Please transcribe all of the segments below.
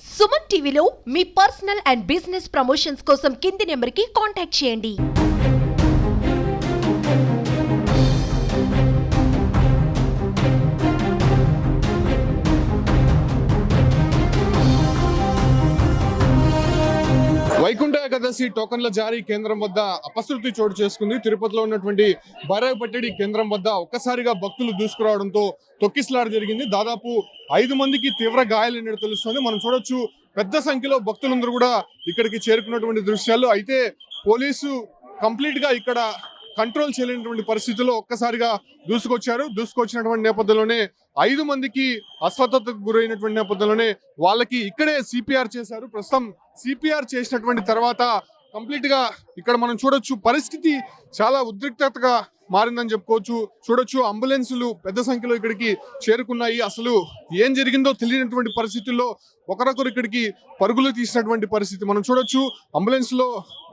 సుమన్ టీవీలో మీ personal and business promotions కోసం కింది నెంబర్కి కాంటాక్ట్ చేయండి. వైకుంఠ ఏకాదశి టోకన్ల జారీ కేంద్రం వద్ద అపశృతి చోటు చేసుకుంది. తిరుపతిలో ఉన్నటువంటి బైరాగపట్టడి కేంద్రం వద్ద ఒక్కసారిగా భక్తులు దూసుకురావడంతో తొక్కిసలాట జరిగింది. దాదాపు 5 మందికి తీవ్ర గాయాలైనట్టు తెలుస్తుంది. మనం చూడొచ్చు పెద్ద సంఖ్యలో భక్తులందరూ కూడా ఇక్కడికి చేరుకున్నటువంటి దృశ్యాలు. అయితే పోలీసు కంప్లీట్ గా ఇక్కడ కంట్రోల్ చేయలేనటువంటి పరిస్థితుల్లో ఒక్కసారిగా దూసుకొచ్చినటువంటి నేపథ్యంలోనే 5 మందికి అస్వస్థతకు గురైనటువంటి నేపథ్యంలోనే వాళ్ళకి ఇక్కడే సిపిఆర్ చేశారు. ప్రస్తుతం సిపిఆర్ చేసినటువంటి తర్వాత కంప్లీట్ గా ఇక్కడ మనం చూడొచ్చు పరిస్థితి చాలా ఉద్రిక్తతగా మారిందని చెప్పుకోవచ్చు. చూడొచ్చు అంబులెన్సులు పెద్ద సంఖ్యలో ఇక్కడికి చేరుకున్నాయి. అసలు ఏం జరిగిందో తెలియనటువంటి పరిస్థితుల్లో ఒకరొకరు ఇక్కడికి పరుగులు తీసినటువంటి పరిస్థితి మనం చూడొచ్చు. అంబులెన్స్ లో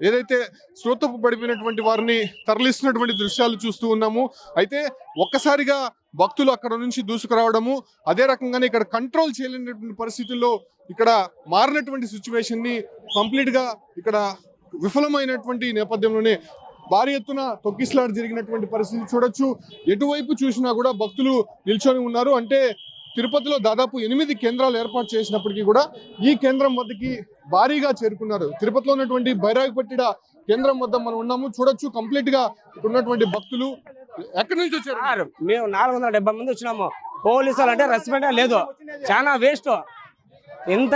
ఏదైతే శ్రోతపు పడిపోయినటువంటి వారిని తరలిస్తున్నటువంటి దృశ్యాలు చూస్తూ ఉన్నాము. అయితే ఒక్కసారిగా భక్తులు అక్కడ నుంచి దూసుకురావడము, అదే రకంగానే ఇక్కడ కంట్రోల్ చేయలేనటువంటి పరిస్థితుల్లో ఇక్కడ మారినటువంటి సిచ్యువేషన్ ని కంప్లీట్ గా ఇక్కడ విఫలమైనటువంటి నేపథ్యంలోనే భారీ ఎత్తున తొక్కిసలాట జరిగినటువంటి పరిస్థితి చూడొచ్చు. ఎటువైపు చూసినా కూడా భక్తులు నిల్చొని ఉన్నారు. అంటే తిరుపతిలో దాదాపు 8 కేంద్రాలు ఏర్పాటు చేసినప్పటికీ కూడా ఈ కేంద్రం వద్దకి భారీగా చేరుకున్నారు. తిరుపతిలో ఉన్నటువంటి బైరాగపట్టిడ కేంద్రం వద్ద మనం ఉన్నాము. చూడొచ్చు కంప్లీట్ గా ఇక్కడ ఉన్నటువంటి భక్తులు ఎక్కడి నుంచి వచ్చారు? మేము 470 మంది వచ్చినాము. పోలీసులు అంటే రెస్పెక్ట్ లేదు, చాలా వేస్ట్. ఎంత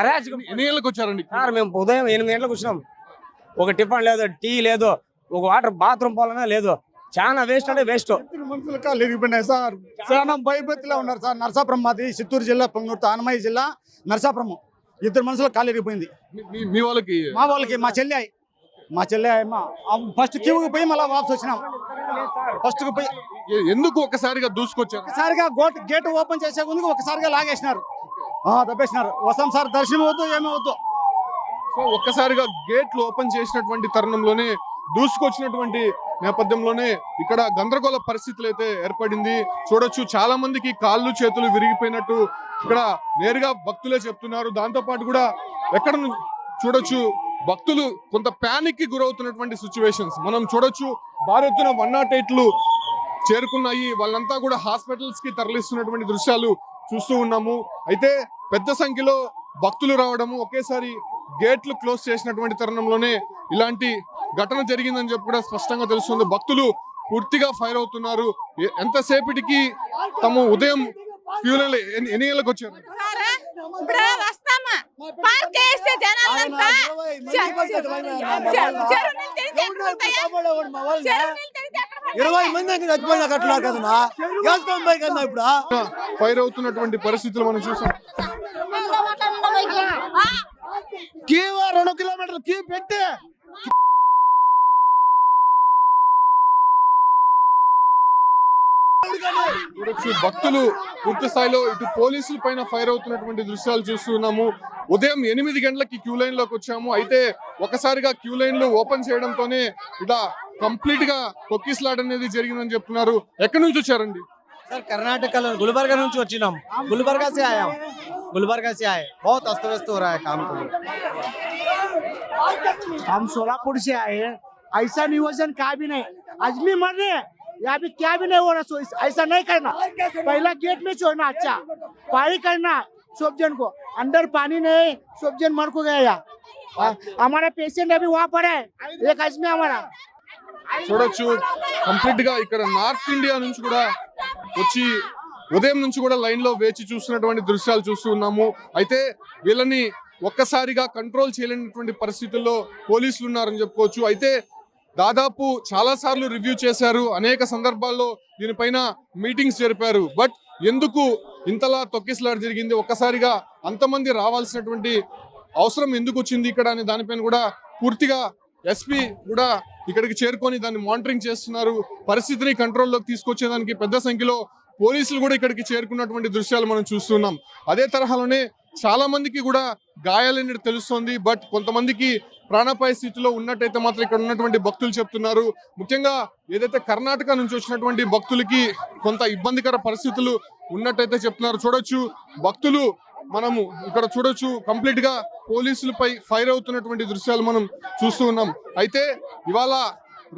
అరాచకం. ఎన్ని గంటలకు వచ్చారండి? సార్ మేము ఉదయం 8 గంటలకు వచ్చినాం. ఒక టిఫిన్ లేదు, టీ లేదు, ఒక వాటర్ బాత్రూమ్ పోలనే లేదు. చాలా వేస్ట్ అంటే వేస్ట్. మనుషులు కాళ్ళు ఎరిగిపోయినాయి సార్. చాలా భయభక్తిలో ఉన్నారు సార్. నరసాపురం మాది చిత్తూరు జిల్లా, పొంగూరు అన్నమయ్య జిల్లా నరసాపురం. 2 మనుషులు కాళ్ళు ఎరిగిపోయింది. మీ వాళ్ళకి మా చెల్లి ఫస్ట్ క్యూకి పోయి మళ్ళీ వాపస్ వచ్చినాం. ఫస్ట్ కి పోయి ఎందుకు ఒక్కసారిగా దూసుకొచ్చారు? ఒకసారిగా గేట్ ఓపెన్ చేసే ముందుకు ఒకసారిగా లాగేసినారు, దబ్బేసినారు. వస్తాం సార్, దర్శనం వద్దు ఏమీ వద్దు. సో ఒక్కసారిగా గేట్లు ఓపెన్ చేసినటువంటి తరుణంలోనే దూసుకొచ్చినటువంటి నేపథ్యంలోనే ఇక్కడ గందరగోళ పరిస్థితులు అయితే ఏర్పడింది. చూడొచ్చు చాలా మందికి కాళ్ళు చేతులు విరిగిపోయినట్టు ఇక్కడ నేరుగా భక్తులే చెప్తున్నారు. దాంతో పాటు కూడా ఎక్కడ చూడొచ్చు భక్తులు కొంత ప్యానిక్ కి గురవుతున్నటువంటి సిచ్యువేషన్స్ మనం చూడొచ్చు. భారీ ఎత్తున 108లు చేరుకున్నాయి. వాళ్ళంతా కూడా హాస్పిటల్స్ కి తరలిస్తున్నటువంటి దృశ్యాలు చూస్తూ ఉన్నాము. అయితే పెద్ద సంఖ్యలో భక్తులు రావడము, ఒకేసారి గేట్లు క్లోజ్ చేసినటువంటి తరుణంలోనే ఇలాంటి ఘటన జరిగిందని చెప్పి కూడా స్పష్టంగా తెలుస్తుంది. భక్తులు పూర్తిగా ఫైర్ అవుతున్నారు. ఎంతసేపటికి తమ ఉదయం క్యూలలో ఎన్ని గంటలకు వచ్చారు? ఫైర్ అవుతున్నటువంటి పరిస్థితులు మనం చూసాం. 2 కిలోమీటర్లు క్యూ పెట్టి భక్తులు పూర్తి స్థాయిలో ఇటు పోలీసుల పైన ఫైర్ అవుతున్నటువంటి దృశ్యాలు చూస్తున్నాము. ఉదయం 8 గంటలకి క్యూ లైన్ లోకి వచ్చాము. అయితే ఒకసారిగా క్యూ లైన్లు ఓపెన్ చేయడంతోనే ఇలా కంప్లీట్ గా తొక్కిసలాట అనేది జరిగిందని చెప్తున్నారు. ఎక్కడి నుంచి వచ్చారండి? सर कर्नाटक गुलबर्गा నుంచి వచ్చినాం. गुलबर्गा से आया हूं. गुलबर्गा से आए. बहुत अस्त व्यस्त हो रहा है काम को. हम सोलापुर से आए हैं. ऐसा नियोजन का भी नहीं. आदमी मर रहे हैं, यहाँ भी क्या भी नहीं हो रहा. ऐसा नहीं करना. पहला गेट में छोड़ना. अच्छा पानी करना सब जन को. अंदर पानी नहीं, सब जन मर को गया. हमारा पेशेंट अभी वहाँ पर है, एक आदमी हमारा. చూడొచ్చు కంప్లీట్ గా ఇక్కడ నార్త్ ఇండియా నుంచి కూడా వచ్చి ఉదయం నుంచి కూడా లైన్ లో వేచి చూస్తున్నటువంటి దృశ్యాలు చూస్తూ ఉన్నాము. అయితే వీళ్ళని ఒక్కసారిగా కంట్రోల్ చేయలేనటువంటి పరిస్థితుల్లో పోలీసులు ఉన్నారని చెప్పుకోవచ్చు. అయితే దాదాపు చాలా సార్లు రివ్యూ చేశారు, అనేక సందర్భాల్లో దీనిపైన మీటింగ్స్ జరిపారు. బట్ ఎందుకు ఇంతలా తొక్కిసలాట జరిగింది, ఒక్కసారిగా అంతమంది రావాల్సినటువంటి అవసరం ఎందుకు వచ్చింది ఇక్కడ అనే దానిపైన కూడా పూర్తిగా ఎస్పీ కూడా ఇక్కడికి చేరుకొని దాన్ని మానిటరింగ్ చేస్తున్నారు. పరిస్థితిని కంట్రోల్లోకి తీసుకొచ్చేదానికి పెద్ద సంఖ్యలో పోలీసులు కూడా ఇక్కడికి చేరుకున్నటువంటి దృశ్యాలు మనం చూస్తున్నాం. అదే తరహాలోనే చాలా మందికి కూడా గాయాలనేది తెలుస్తోంది. బట్ కొంతమందికి ప్రాణాపాయ స్థితిలో ఉన్నట్టయితే మాత్రం ఇక్కడ ఉన్నటువంటి భక్తులు చెప్తున్నారు. ముఖ్యంగా ఏదైతే కర్ణాటక నుంచి వచ్చినటువంటి భక్తులకి కొంత ఇబ్బందికర పరిస్థితులు ఉన్నట్టయితే చెప్తున్నారు. చూడొచ్చు భక్తులు మనము ఇక్కడ చూడొచ్చు కంప్లీట్ గా పోలీసులపై ఫైర్ అవుతున్నటువంటి దృశ్యాలు మనం చూస్తూ ఉన్నాం. అయితే ఇవాళ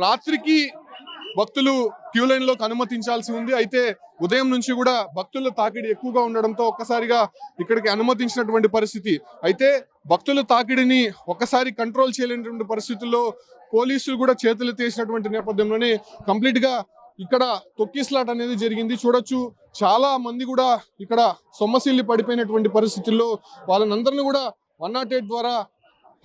రాత్రికి భక్తులు క్యూ లైన్ లోకి అనుమతించాల్సి ఉంది. అయితే ఉదయం నుంచి కూడా భక్తుల తాకిడి ఎక్కువగా ఉండడంతో ఒక్కసారిగా ఇక్కడికి అనుమతించినటువంటి పరిస్థితి. అయితే భక్తుల తాకిడిని ఒక్కసారి కంట్రోల్ చేయలేనటువంటి పరిస్థితుల్లో పోలీసులు కూడా చేతులు తీసినటువంటి నేపథ్యంలోనే కంప్లీట్ గా ఇక్కడ తొక్కిస్లాట్ అనేది జరిగింది. చూడొచ్చు చాలా మంది కూడా ఇక్కడ సొమ్మసిల్లి పడిపోయినటువంటి పరిస్థితుల్లో వాళ్ళనందరినీ కూడా 108 ద్వారా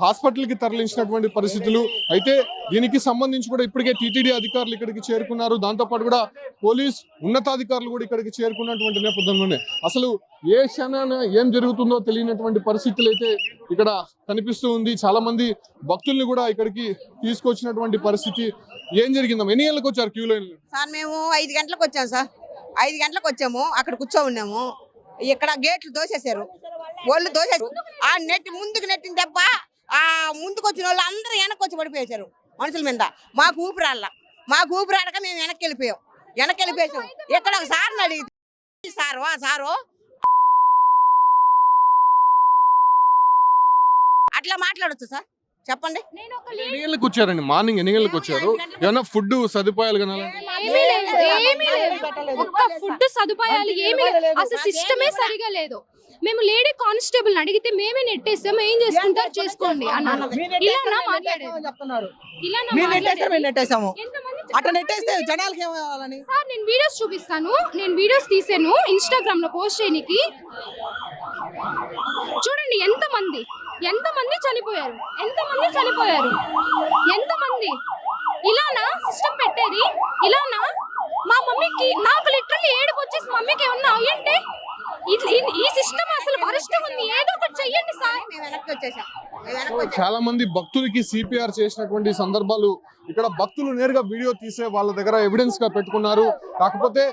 హాస్పిటల్కి తరలించినటువంటి పరిస్థితులు. అయితే దీనికి సంబంధించి కూడా ఇప్పటికే టీటీడీ అధికారులు ఇక్కడికి చేరుకున్నారు. దాంతోపాటు కూడా పోలీస్ ఉన్నతాధికారులు కూడా ఇక్కడికి చేరుకున్నటువంటి నేపథ్యంలోనే అసలు ఏ క్షణాన ఏం జరుగుతుందో తెలియనటువంటి పరిస్థితులు అయితే ఇక్కడ కనిపిస్తూ ఉంది. చాలా మంది భక్తుల్ని కూడా ఇక్కడికి తీసుకొచ్చినటువంటి పరిస్థితి. ఏం జరిగిందమ్మా? ఎన్ని గంటలకు వచ్చారు క్యూ లైన్? సార్ మేము 5 గంటలకు వచ్చాము సార్. 5 గంటలకు వచ్చాము, అక్కడ కూర్చో ఉన్నాము. ఇక్కడ గేట్లు దోసేశారు, వాళ్ళు దోసేసారు. ఆ ముందుకు నెట్టిన దెబ్బ ఆ ముందుకు వచ్చిన వాళ్ళు అందరూ వెనక్కి వచ్చి పడిపోయేశారు మనుషుల మీద. మాకు ఊపిరాడక మేము వెనక్కి వెళ్ళిపోయాం. ఇక్కడ ఒక సార్ని అడిగితే సారు అట్లా మాట్లాడొచ్చు సార్, చెప్పండి. ఎన్ని గంటలకు వచ్చారండి? మార్నింగ్ ఎన్ని గంటలకు వచ్చారు? ఏమన్నా ఫుడ్ సదుపాయాలు కానీ ఒక్క ఫుడ్ సదుపాయాలు ఏమీ లేదు. అసలు సిస్టమే సరిగా లేదు. మేము లేడీ కానిస్టేబుల్ అడిగితే మేమే నెట్టేస్తాం, ఏం చేసుకుంటారు చేసుకోండి అన్నారు. ఇలా మాట్లాడేది సార్. నేను వీడియోస్ చూపిస్తాను, నేను వీడియోస్ తీసాను ఇన్స్టాగ్రామ్ లో పోస్ట్ చేయడానికి. చూడండి ఎంతమంది చనిపోయారు, ఎంతమంది. ఇలానా సిస్టమ్ పెట్టేది? ఇలానా? మా మమ్మీకి నాకు లిటరల్లీ ఏడుపు వచ్చేసి మమ్మీకి ఏమన్నా అయ్యంటే ఈ సిస్టమ్ అసలు వరస్ట్ ఉంది. ఏదో ఒకటి చెయ్యండి సార్. చాలా మంది భక్తులకి సిపిఆర్ చేసినటువంటి సందర్భాలు ఇక్కడ భక్తులు నేరుగా వీడియో తీసే వాళ్ళ దగ్గర ఎవిడెన్స్ గా పెట్టుకున్నారు. కాకపోతే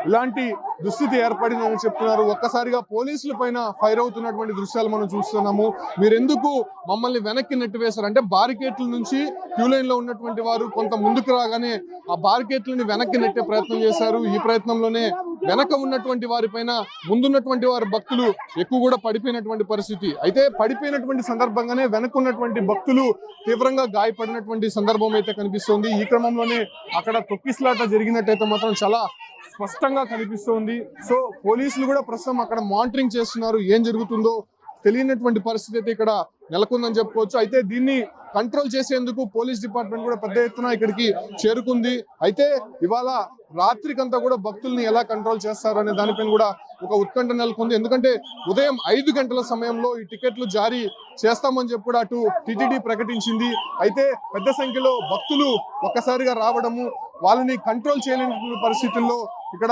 ఇలాంటి దుస్థితి ఏర్పడిందని చెప్తున్నారు. ఒక్కసారిగా పోలీసుల పైన ఫైర్ అవుతున్నటువంటి దృశ్యాలు మనం చూస్తున్నాము. మీరెందుకు మమ్మల్ని వెనక్కి నెట్టివేశారు అంటే బారికేట్ల నుంచి క్యూ లైన్ లో ఉన్నటువంటి వారు కొంత ముందుకు రాగానే ఆ బారికేట్లని వెనక్కి నెట్టే ప్రయత్నం చేశారు. ఈ ప్రయత్నంలోనే వెనక ఉన్నటువంటి వారి పైన ముందున్నటువంటి వారి భక్తులు ఎక్కువ కూడా పడిపోయినటువంటి పరిస్థితి. అయితే పడిపోయినటువంటి సందర్భంగానే వెనక ఉన్నటువంటి భక్తులు తీవ్రంగా గాయపడినటువంటి సందర్భం అయితే కనిపిస్తోంది. ఈ క్రమంలోనే అక్కడ తొక్కిసలాట జరిగినట్టయితే మాత్రం చాలా స్పష్టంగా కనిపిస్తోంది. సో పోలీసులు కూడా ప్రస్తుతం అక్కడ మానిటరింగ్ చేస్తున్నారు. ఏం జరుగుతుందో తెలియనటువంటి పరిస్థితి అయితే ఇక్కడ నెలకొందని చెప్పుకోవచ్చు. అయితే దీన్ని కంట్రోల్ చేసేందుకు పోలీస్ డిపార్ట్మెంట్ కూడా పెద్ద ఎత్తున ఇక్కడికి చేరుకుంది. అయితే ఇవాళ రాత్రికంతా కూడా భక్తుల్ని ఎలా కంట్రోల్ చేస్తారు అనే దానిపైన కూడా ఒక ఉత్కంఠ నెలకొంది. ఎందుకంటే ఉదయం 5 గంటల సమయంలో ఈ టికెట్లు జారీ చేస్తామని చెప్పి కూడా అటు టీటీడీ ప్రకటించింది. అయితే పెద్ద సంఖ్యలో భక్తులు ఒక్కసారిగా రావడము వాళ్ళని కంట్రోల్ చేయలేని పరిస్థితుల్లో ఇక్కడ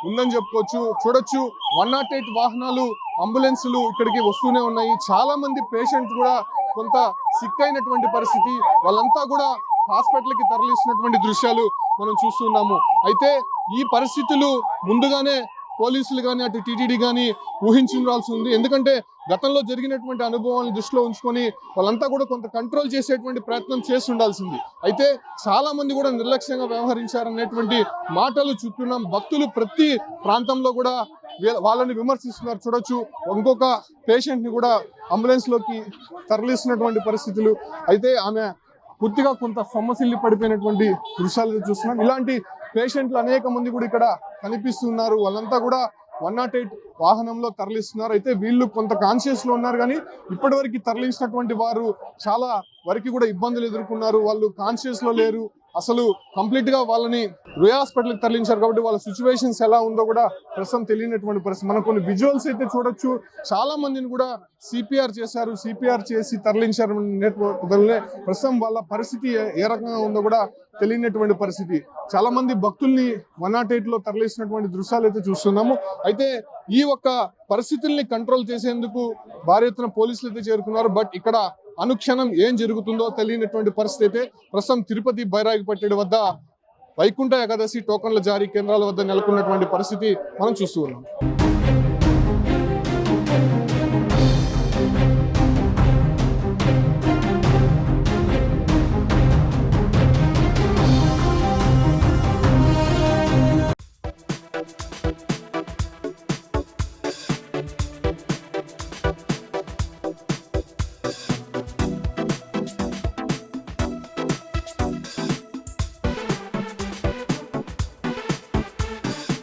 ఉందని చెప్పుకోవచ్చు. చూడొచ్చు 108 వాహనాలు, అంబులెన్సులు ఇక్కడికి వస్తూనే ఉన్నాయి. చాలా మంది పేషెంట్స్ కూడా కొంత సిక్ అయినటువంటి పరిస్థితి. వాళ్ళంతా కూడా హాస్పిటల్కి తరలిస్తున్నటువంటి దృశ్యాలు మనం చూస్తున్నాము. అయితే ఈ పరిస్థితులు ముందుగానే పోలీసులు కానీ అటు టీటీడీ కానీ ఊహించాల్సి ఉంది. ఎందుకంటే గతంలో జరిగినటువంటి అనుభవాలను దృష్టిలో ఉంచుకొని వాళ్ళంతా కూడా కొంత కంట్రోల్ చేసేటువంటి ప్రయత్నం చేసి ఉండాల్సింది. అయితే చాలా మంది కూడా నిర్లక్ష్యంగా వ్యవహరించారనేటువంటి మాటలు చూస్తున్నాం. భక్తులు ప్రతి ప్రాంతంలో కూడా వాళ్ళని విమర్శిస్తున్నారు. చూడొచ్చు ఇంకొక పేషెంట్ ని కూడా అంబులెన్స్ లోకి తరలిస్తున్నటువంటి పరిస్థితులు. అయితే ఆమె పూర్తిగా కొంత సొమ్మసిల్లి పడిపోయినటువంటి దృశ్యాలు చూస్తున్నాం. ఇలాంటి పేషెంట్లు అనేక మంది కూడా ఇక్కడ కనిపిస్తున్నారు. వాళ్ళంతా కూడా 108 వాహనంలో తరలిస్తున్నారు. అయితే వీళ్ళు కొంత కాన్షియస్ లో ఉన్నారు, కానీ ఇప్పటివరకు తరలించినటువంటి వారు చాలా వరకు కూడా ఇబ్బందులు ఎదుర్కొన్నారు. వాళ్ళు కాన్షియస్ లో లేరు. అసలు కంప్లీట్ గా వాళ్ళని రుయా హాస్పిటల్కి తరలించారు కాబట్టి వాళ్ళ సిచ్యువేషన్స్ ఎలా ఉందో కూడా ప్రస్తుతం తెలియనటువంటి పరిస్థితి. మనం కొన్ని విజువల్స్ అయితే చూడొచ్చు. చాలా మందిని కూడా సిపిఆర్ చేశారు, సిపిఆర్ చేసి తరలించారు. ప్రస్తుతం వాళ్ళ పరిస్థితి ఏ రకంగా ఉందో కూడా తెలియనటువంటి పరిస్థితి. చాలా మంది భక్తుల్ని 108 లో తరలిస్తున్నటువంటి దృశ్యాలు అయితే చూస్తున్నాము. అయితే ఈ ఒక్క పరిస్థితుల్ని కంట్రోల్ చేసేందుకు భారీ ఎత్తున పోలీసులు అయితే చేరుకున్నారు. బట్ ఇక్కడ అనుక్షణం ఏం జరుగుతుందో తెలియనటువంటి పరిస్థితి అయితే ప్రస్తుతం తిరుపతి బైరాగిపట్టెడు వద్ద వైకుంఠ ఏకాదశి టోకన్ల జారీ కేంద్రాల వద్ద నెలకొన్నటువంటి పరిస్థితి మనం చూస్తూ ఉన్నాం.